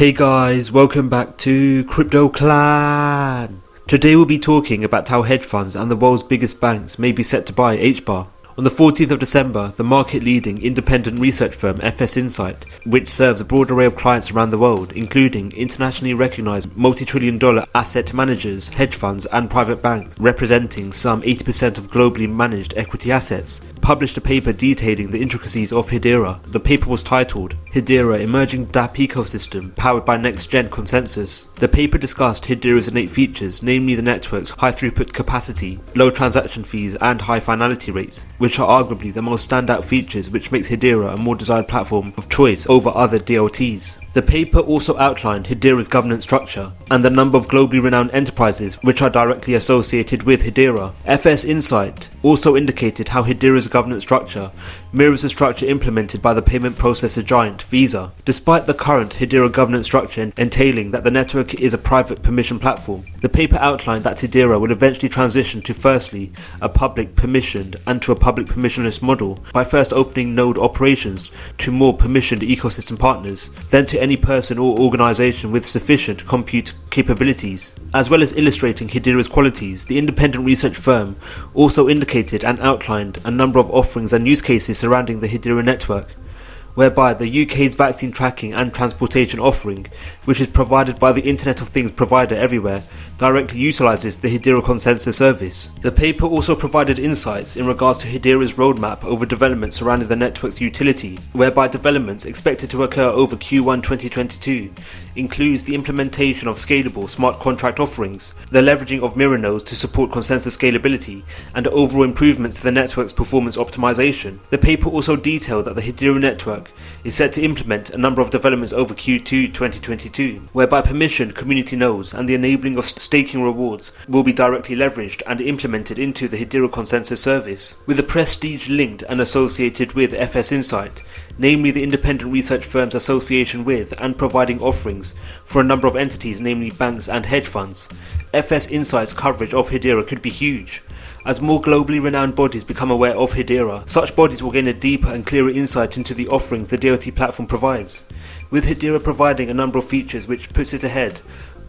Hey guys, welcome back to Crypto Clan. Today we'll be talking about how hedge funds and the world's biggest banks may be set to buy HBAR. On the 14th of December, the market-leading independent research firm fsinsight, which serves a broad array of clients around the world, including internationally recognized multi-trillion-dollar asset managers, hedge funds and private banks representing some 80% of globally managed equity assets, published a paper detailing the intricacies of Hedera. The paper was titled Hedera Emerging DApp Ecosystem Powered by Next-Gen Consensus. The paper discussed Hedera's innate features, namely the network's high throughput capacity, low transaction fees and high finality rates, which are arguably the most standout features which makes Hedera a more desired platform of choice over other DLTs. The paper also outlined Hedera's governance structure and the number of globally renowned enterprises which are directly associated with Hedera. fsinsight also indicated how Hedera's governance structure mirrors the structure implemented by the payment processor giant Visa, despite the current Hedera governance structure entailing that the network is a private permission platform. The paper outlined that Hedera will eventually transition to firstly a public permissioned and to a public permissionless model by first opening node operations to more permissioned ecosystem partners, then to any person or organization with sufficient compute capabilities. As well as illustrating Hedera's qualities, the independent research firm also indicated and outlined a number of offerings and use cases surrounding the Hedera network, whereby the UK's vaccine tracking and transportation offering, which is provided by the Internet of Things provider everywhere, directly utilises the Hedera consensus service. The paper also provided insights in regards to Hedera's roadmap over developments surrounding the network's utility, whereby developments expected to occur over Q1 2022 includes the implementation of scalable smart contract offerings, the leveraging of mirror nodes to support consensus scalability, and overall improvements to the network's performance optimization. The paper also detailed that the Hedera network is set to implement a number of developments over Q2 2022, whereby permissioned community nodes and the enabling of staking rewards will be directly leveraged and implemented into the Hedera consensus service, with the prestige linked and associated with fsinsight, namely the independent research firm's association with and providing offerings for a number of entities, namely banks and hedge funds. fsinsight's coverage of Hedera could be huge. As more globally renowned bodies become aware of Hedera, such bodies will gain a deeper and clearer insight into the offerings the DLT platform provides, with Hedera providing a number of features which puts it ahead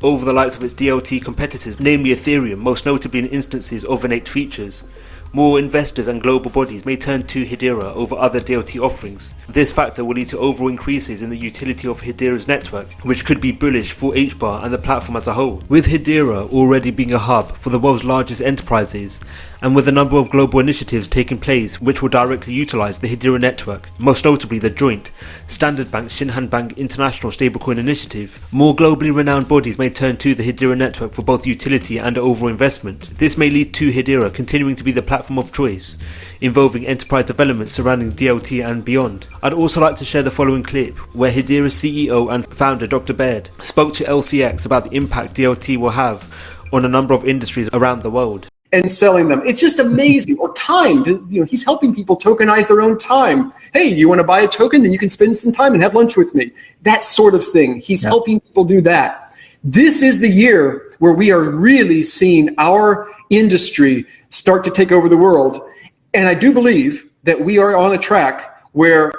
over the likes of its DLT competitors, namely Ethereum, most notably in instances of innate features. More investors and global bodies may turn to Hedera over other DLT offerings. This factor will lead to overall increases in the utility of Hedera's network, which could be bullish for HBAR and the platform as a whole. With Hedera already being a hub for the world's largest enterprises, and with a number of global initiatives taking place which will directly utilize the Hedera network, most notably the joint Standard Bank Shinhan Bank International Stablecoin Initiative, more globally renowned bodies may turn to the Hedera network for both utility and overall investment. This may lead to Hedera continuing to be the platform of choice, involving enterprise development surrounding DLT and beyond. I'd also like to share the following clip where Hedera's CEO and founder Dr. Baird spoke to LCX about the impact DLT will have on a number of industries around the world. And selling them. It's just amazing. Or time. He's helping people tokenize their own time. Hey, you want to buy a token? Then you can spend some time and have lunch with me. That sort of thing. He's helping people do that. This is the year where we are really seeing our industry start to take over the world. And I do believe that we are on a track where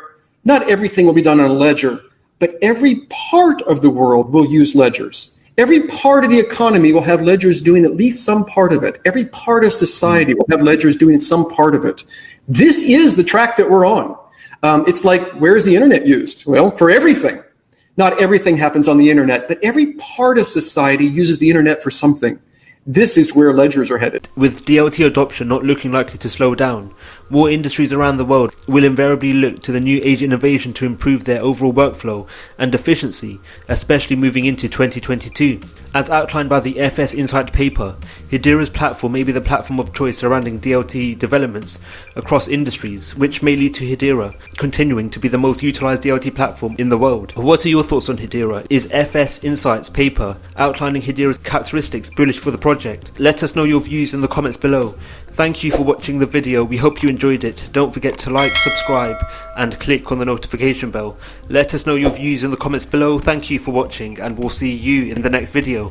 not everything will be done on a ledger, but every part of the world will use ledgers. Every part of the economy will have ledgers doing at least some part of it. Every part of society will have ledgers doing some part of it. This is the track that we're on. It's like, where's the internet used? Well, for everything. Not everything happens on the internet, but every part of society uses the internet for something. This is where ledgers are headed. With DLT adoption not looking likely to slow down, more industries around the world will invariably look to the new age innovation to improve their overall workflow and efficiency, especially moving into 2022. As outlined by the fsinsight paper, Hedera's platform may be the platform of choice surrounding DLT developments across industries, which may lead to Hedera continuing to be the most utilized DLT platform in the world. What are your thoughts on Hedera? Is fsinsight's paper outlining Hedera's characteristics bullish for the project? Let us know your views in the comments below. Thank you for watching the video. We hope you enjoyed it. Don't forget to like, subscribe and click on the notification bell. Let us know your views in the comments below. Thank you for watching and we'll see you in the next video.